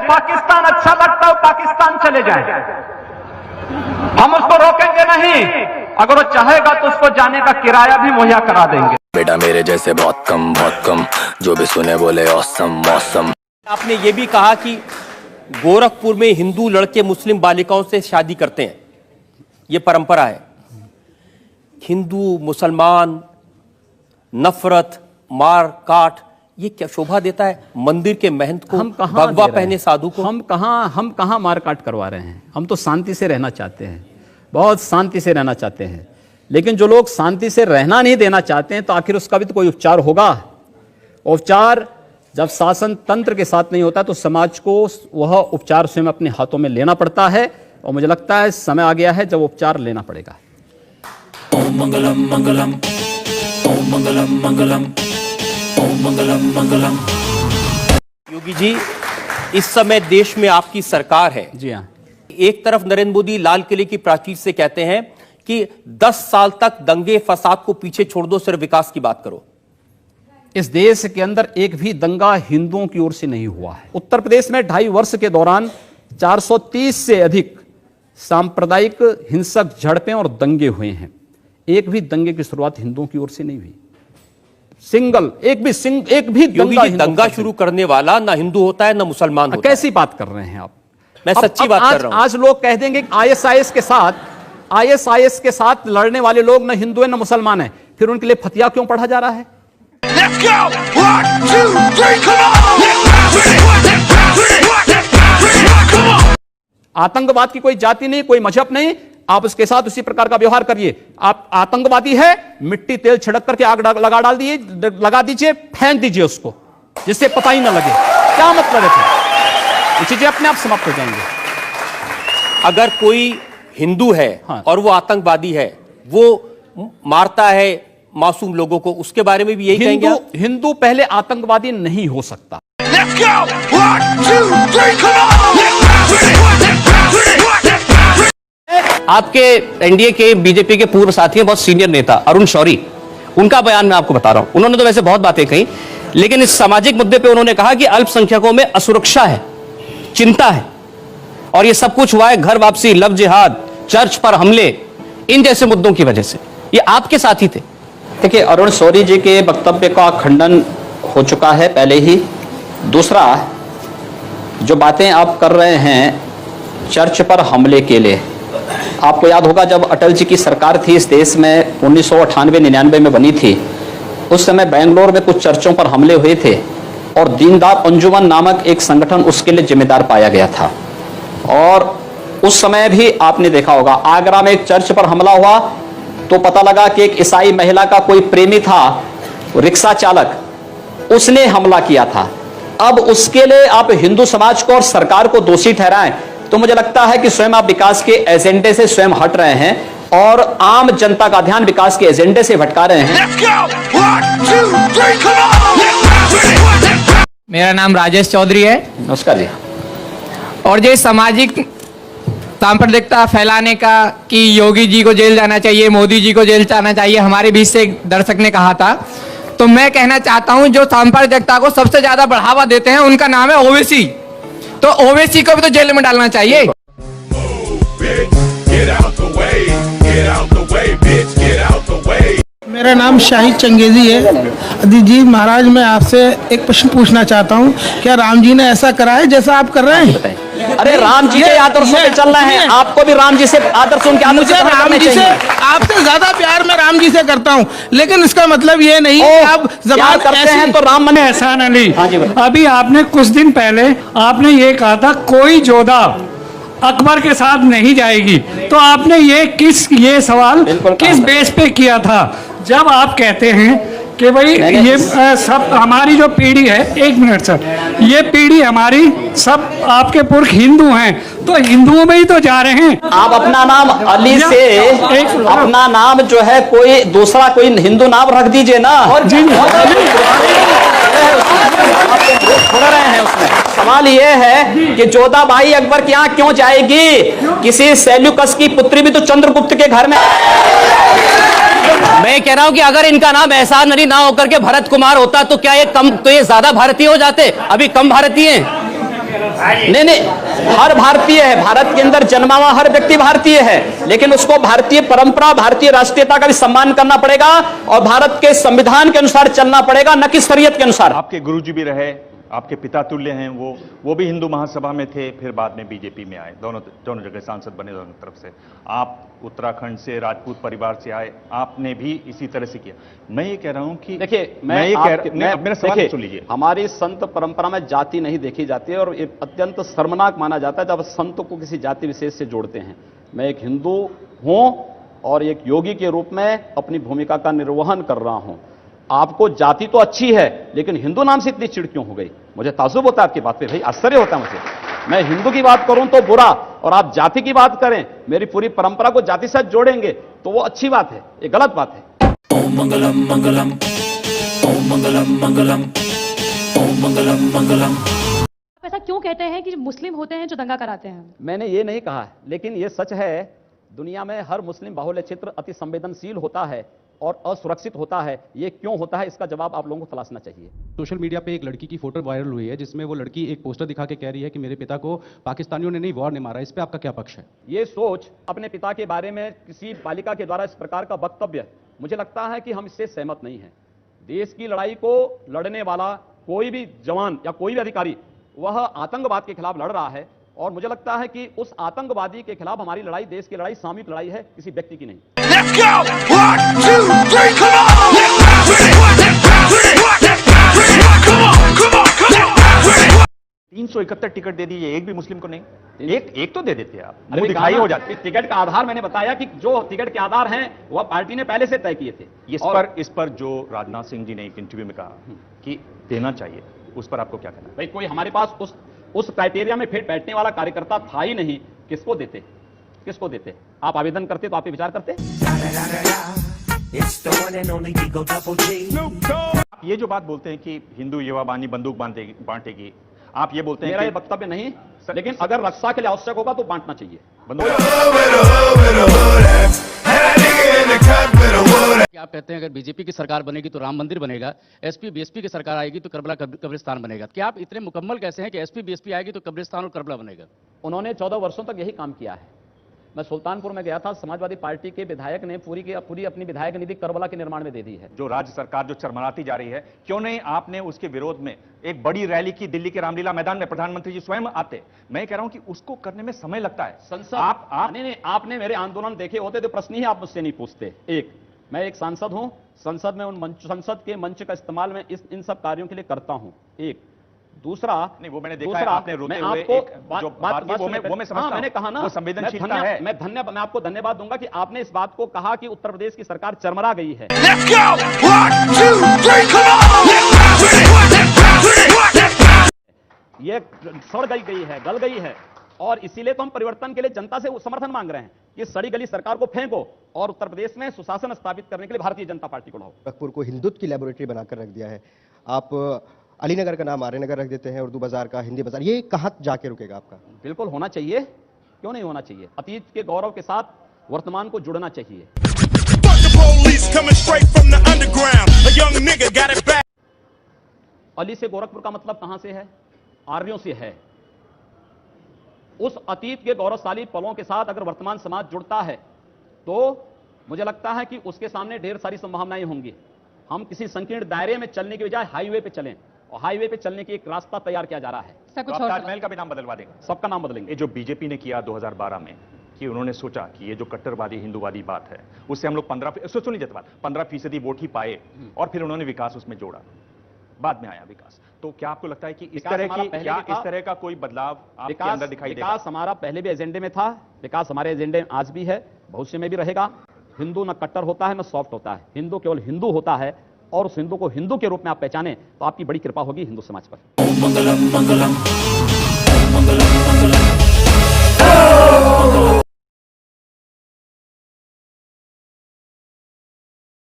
पाकिस्तान अच्छा लगता है पाकिस्तान चले जाए, हम उसको रोकेंगे नहीं। अगर वो चाहेगा तो उसको जाने का किराया भी मुहैया करा देंगे। बेटा मेरे जैसे बहुत कम जो भी सुने बोले औसम मौसम। आपने ये भी कहा कि गोरखपुर में हिंदू लड़के मुस्लिम बालिकाओं से शादी करते हैं, ये परंपरा है। हिंदू मुसलमान नफरत मार काट ये क्या शोभा देता है मंदिर के महंत को, भगवा पहने साधु को? हम कहां मार काट करवा रहे हैं? हम तो शांति से रहना चाहते हैं, बहुत शांति से रहना चाहते हैं। लेकिन जो लोग शांति से रहना नहीं देना चाहते हैं तो आखिर उसका भी तो कोई उपचार होगा। उपचार जब शासन तंत्र के साथ नहीं होता तो समाज को वह उपचार स्वयं अपने हाथों में लेना पड़ता है, और मुझे लगता है समय आ गया है जब उपचार लेना पड़ेगा। ओम मंगलम मंगलम, ओम मंगलम मंगलम, ओम मंगलम मंगलम। योगी जी, इस समय देश में आपकी सरकार है। जी हाँ। एक तरफ नरेंद्र मोदी लाल किले की प्राचीर से कहते हैं कि 10 साल तक दंगे फसाद को पीछे छोड़ दो, सिर्फ विकास की बात करो। इस देश के अंदर एक भी दंगा हिंदुओं की ओर से नहीं हुआ है। उत्तर प्रदेश में 2.5 वर्ष के दौरान 430 से अधिक सांप्रदायिक हिंसक झड़पें और दंगे हुए हैं। एक भी दंगे की शुरुआत हिंदुओं की ओर से नहीं हुई। एक भी दंगा शुरू करने वाला ना हिंदू होता है ना मुसलमान होता है। कैसी बात कर रहे हैं आप? मैं सच्ची बात कर रहा हूं। आज लोग कह देंगे आईएसआईएस के साथ लड़ने वाले लोग ना हिंदू है ना मुसलमान है, फिर उनके लिए फतिया क्यों पढ़ा जा रहा है? Let's go! 1, 2, 3, come on! आतंकवाद की कोई जाति नहीं, कोई मजहब नहीं, आप उसके साथ उसी प्रकार का व्यवहार करिए। आप आतंकवादी है, मिट्टी तेल छिड़क करके आग लगा दीजिए, फेंक दीजिए उसको, जिससे पता ही ना लगे। क्या मतलब है? ये चीजें अपने आप समाप्त हो जाएंगे। अगर कोई हिंदू है और वो आतंकवादी है, वो मारता है मासूम लोगों को, उसके बारे में भी यही कहेंगे आप? हिंदू पहले आतंकवादी नहीं हो सकता। Let's go! 1, 2, 3, come on! आपके एनडीए के बीजेपी के पूर्व साथी हैं, बहुत सीनियर नेता अरुण शौरी, उनका बयान मैं आपको बता रहा हूं। उन्होंने तो वैसे बहुत बातें कही, लेकिन इस सामाजिक मुद्दे पे उन्होंने कहा कि अल्पसंख्यकों में असुरक्षा है, चिंता है, और ये सब कुछ हुआ है घर वापसी, लव जिहाद, चर्च पर हमले, इन जैसे मुद्दों की वजह से। ये आपके साथी थे। देखिए, अरुण शौरी जी के वक्तव्य का खंडन हो चुका है पहले ही। दूसरा, जो बातें आप कर रहे हैं चर्च पर हमले के लिए, आपको याद होगा जब अटल जी की सरकार थी इस देश में 1998-99 में बनी थी, उस समय बेंगलोर में कुछ चर्चों पर हमले हुए थे और दीनदयाल अंजुमन नामक एक संगठन उसके लिए जिम्मेदार पाया गया था। और उस समय भी आपने देखा होगा आगरा में एक चर्च पर हमला हुआ तो पता लगा कि एक ईसाई महिला का कोई प्रेमी था, रिक्शा चालक, उसने हमला किया था। अब उसके लिए आप हिंदू समाज को और सरकार को दोषी ठहराएं तो मुझे लगता है कि स्वयं आप विकास के एजेंडे से स्वयं हट रहे हैं और आम जनता का ध्यान विकास के एजेंडे से भटका रहे हैं। Let's go! 1, 2, 3, come on! मेरा नाम राजेश चौधरी है। नमस्कार जी। और जो सामाजिक सांप्रदायिकता फैलाने का कि योगी जी को जेल जाना चाहिए, मोदी जी को जेल जाना चाहिए, हमारे बीच से एक दर्शक ने कहा था, तो मैं कहना चाहता हूं जो सांप्रदायिकता को सबसे ज्यादा बढ़ावा देते हैं उनका नाम है ओवैसी। तो ओवैसी को भी तो जेल में डालना चाहिए। मेरा नाम शाहिद चंगेजी है। अदी जी महाराज, मैं आपसे एक प्रश्न पूछना चाहता हूँ, क्या राम जी ने ऐसा करा है जैसा आप कर रहे हैं? अरे राम जी के आदर्शों पे चल रहे हैं, आपको भी राम जी से आदर्शों के मुझे राम जी से आपसे ज्यादा प्यार मैं राम जी से करता हूँ, लेकिन इसका मतलब ये नहीं कि आप जबान करते हैं तो राम मन। एहसान अली, अभी आपने कुछ दिन पहले आपने ये कहा था कोई जोधा अकबर के साथ नहीं जाएगी, तो आपने ये सवाल किस बेस पे किया था? जब आप कहते हैं कि भाई ये सब हमारी जो पीढ़ी है, एक मिनट सर, ये पीढ़ी हमारी सब आपके पुरख हिंदू हैं, तो हिंदुओं में ही तो जा रहे हैं। आप अपना नाम अली से अपना नाम जो है कोई दूसरा कोई हिंदू नाम रख दीजिए ना। छोड़ रहे हैं उसमें। सवाल यह है कि जोधाबाई अकबर के यहाँ क्यों जाएगी? किसी सेल्यूकस की पुत्री भी तो चंद्रगुप्त के घर में। मैं कह रहा हूं कि अगर इनका नाम एहसान अली ना होकर के भरत कुमार होता तो क्या ये ज्यादा भारतीय हो जाते? अभी कम भारतीय हैं। नहीं नहीं, हर भारतीय है, भारत के अंदर जन्मा हुआ हर व्यक्ति भारतीय है, लेकिन उसको भारतीय परंपरा, भारतीय राष्ट्रीयता का भी सम्मान करना पड़ेगा और भारत के संविधान के अनुसार चलना पड़ेगा, न कि शरीयत के अनुसार। आपके गुरुजी भी रहे, आपके पिता तुल्य हैं, वो भी हिंदू महासभा में थे, फिर बाद में बीजेपी में आए, दोनों जगह सांसद बने दोनों तरफ से। आप उत्तराखंड से राजपूत परिवार से आए, आपने भी इसी तरह से किया। मैं ये कह रहा हूं कि देखिए, मेरा सवाल सुन लीजिए। हमारी संत परंपरा में जाति नहीं देखी जाती है और ये अत्यंत शर्मनाक माना जाता है जब संत को किसी जाति विशेष से जोड़ते हैं। मैं एक हिंदू हूं और एक योगी के रूप में अपनी भूमिका का निर्वहन कर रहा हूं। आपको जाति तो अच्छी है, लेकिन हिंदू नाम से इतनी चिढ़ क्यों हो गई? मुझे ताज्जुब होता है आपकी बात पे, भाई आश्चर्य होता है मुझे। मैं हिंदू की बात करूं तो बुरा, और आप जाति की बात करें, मेरी पूरी परंपरा को जाति से जोड़ेंगे तो वो अच्छी बात है, ये गलत बात है। ओम मंगलम मंगलम, ओम मंगलम मंगलम, ओम मंगलम मंगलम। ऐसा क्यों कहते हैं कि मुस्लिम होते हैं जो दंगा कराते हैं? मैंने ये नहीं कहा, लेकिन ये सच है, दुनिया में हर मुस्लिम बाहुल्य क्षेत्र अति संवेदनशील होता है और असुरक्षित होता है। ये क्यों होता है, इसका जवाब आप लोगों को तलाशना चाहिए। सोशल मीडिया पे एक लड़की की फोटो वायरल हुई है जिसमें वो लड़की एक पोस्टर दिखा के कह रही है कि मेरे पिता को पाकिस्तानियों ने नहीं, वॉर ने मारा। इस पे आपका क्या पक्ष है? ये सोच अपने पिता के बारे में किसी बालिका के द्वारा इस प्रकार का वक्तव्य, मुझे लगता है कि हम इससे सहमत नहीं हैं। देश की लड़ाई को लड़ने वाला कोई भी जवान या कोई भी अधिकारी वह आतंकवाद के खिलाफ लड़ रहा है, और मुझे लगता है कि उस आतंकवादी के खिलाफ हमारी लड़ाई देश की लड़ाई सामूहिक लड़ाई है, किसी व्यक्ति की नहीं। Let's go! 1, 2, 3, come on! Let's bounce with it! Let's bounce with it! Let's bounce with it! Come on! Come on! Come on! 371 ticket दे दीजिए, एक भी मुस्लिम को नहीं। एक तो दे देते आप, अरे मुंह दिखाई हो जाती। टिकट का आधार मैंने बताया कि जो टिकट के आधार हैं वह पार्टी ने पहले से तय किए थे। इस पर जो राजनाथ सिंह जी ने एक इंटरव्यू में कहा कि देना चाहिए, उस पर आपको क्या कहना है? भाई कोई हमारे पास उस क्राइटेरिया में फिट बैठने वाला कार्यकर्ता था ही नहीं, किसको देते? किसको देते? आप आवेदन करते तो आप विचार करते। आप ये जो बात बोलते हैं कि हिंदू युवा बानी बंदूक बांटेगी, आप ये बोलते हैं मेरा ये वक्तव्य नहीं, लेकिन अगर रक्षा के लिए आवश्यक होगा तो बांटना चाहिए। आप कहते हैं अगर बीजेपी की सरकार बनेगी तो राम मंदिर बनेगा, एसपी बीएसपी की सरकार आएगी तो करबला कब्रिस्तान बनेगा। क्या आप इतने मुकम्मल कैसे हैं कि एसपी बीएसपी आएगी तो कब्रिस्तान और करबला बनेगा? उन्होंने 14 वर्षों तक यही काम किया है। मैं सुल्तानपुर में गया था, समाजवादी पार्टी के विधायक ने पूरी अपनी विधायक निधि करबला के निर्माण में दे दी है। जो राज्य सरकार जो चरमराती जा रही है, क्यों नहीं आपने उसके विरोध में एक बड़ी रैली की दिल्ली के रामलीला मैदान में? प्रधानमंत्री जी स्वयं आते। मैं कह रहा हूं कि उसको करने में समय लगता है। संसद नहीं, आपने मेरे आंदोलन देखे होते तो प्रश्न ही आप मुझसे नहीं पूछते। एक, मैं एक सांसद हूं, संसद में संसद के मंच का इस्तेमाल मैं इन सब कार्यों के लिए करता हूं। एक, दूसरा नहीं, वो मैंने देखा है, आपने रोते हुए वो मैं समझता हूं, मैंने कहा ना, वो संवेदनशीलता है। मैं आपको धन्यवाद दूंगा कि आपने इस बात को कहा कि उत्तर प्रदेश की सरकार चरमरा गई है। Let's go! 1, 2, 3, come on! Let's bounce with it! Let's bounce with it! Let's bounce! ये सड़ गई है, गल गई है, और इसीलिए तो हम परिवर्तन के लिए जनता से समर्थन मांग रहे हैं कि सड़ी गली सरकार को फेंको और उत्तर प्रदेश में सुशासन स्थापित करने के लिए भारतीय जनता पार्टी को लाओ। गोरखपुर को हिंदुत्व की लेबोरेटरी बनाकर रख दिया है। आप अलीनगर का नाम आर्यनगर रख देते हैं, उर्दू बाजार का हिंदी बाजार, ये कहां जाके रुकेगा आपका? बिल्कुल होना चाहिए, क्यों नहीं होना चाहिए? अतीत के गौरव के साथ वर्तमान को जुड़ना चाहिए। अली से गोरखपुर का मतलब कहां से है? आर्यों से है। उस अतीत के गौरवशाली पलों के साथ अगर वर्तमान समाज जुड़ता है तो मुझे लगता है कि उसके सामने ढेर सारी संभावनाएं होंगी। हम किसी संकीर्ण दायरे में चलने के बजाय हाईवे पे चलें, और हाईवे पे चलने की एक रास्ता तैयार किया जा रहा है। तो ताजमहल का भी नाम बदलवा देंगे, सबका नाम बदलेंगे। ये जो बीजेपी ने किया 2012 में कि उन्होंने सोचा कि ये जो कट्टरवादी हिंदूवादी बात है उससे हम लोग 15% वोट ही पाए, और फिर उन्होंने विकास उसमें जोड़ा, बाद में आया विकास। तो क्या आपको लगता है कि इस तरह का कोई बदलाव आपके अंदर दिखाई देगा? विकास हमारा पहले भी एजेंडे में था, विकास हमारे एजेंडे में आज भी है, भविष्य में भी रहेगा। हिंदू न कट्टर होता है न सॉफ्ट होता है, हिंदू केवल हिंदू होता है, और उस हिंदू को हिंदू के रूप में आप पहचाने तो आपकी बड़ी कृपा होगी हिंदू समाज पर।